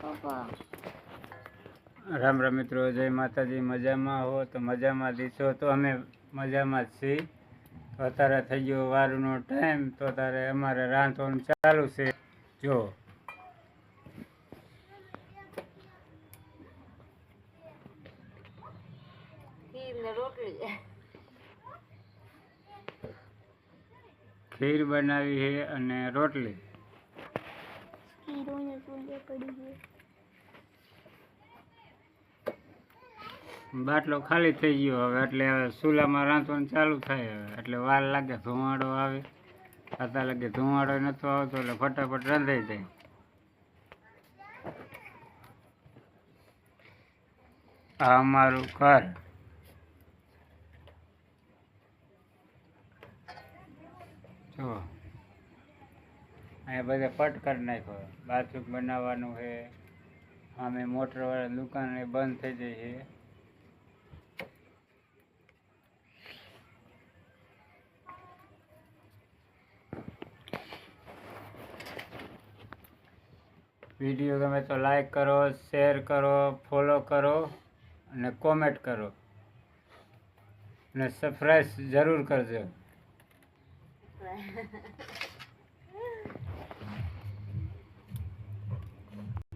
રામ રામ મિત્રો, જય માતાજી। મજામાં હો તો મજામાં દીશો, તો અમે મજામાં જ છીએ। તો અત્યારે થઈ ગયો વારનો ટાઈમ, તો અત્યારે અમારે રાંધવાનું ચાલુ છે। જો ખીર બનાવી છે અને રોટલી। બાટલો ખાલી થઈ ગયો હવે, એટલે હવે ચૂલામાં રાંધવાનું ચાલુ થાય હવે, એટલે વાર લાગે, ધુમાડો આવે। અત્યારે લાગે ધુમાડો નતો આવતો, એટલે ફટાફટ રાંધાઈ જાય। આ અમારું ઘર, જો અહીંયા બધે પટ કરી નાખ્યો। બાથરૂમ બનાવવાનું છે, અમે મોટરવાળા દુકાન એ બંધ થઈ જાય છે। વિડીયો ગમે તો લાઈક કરો, શેર કરો, ફોલો કરો અને કોમેન્ટ કરો અને સબસ્ક્રાઈબ જરૂર કરજો।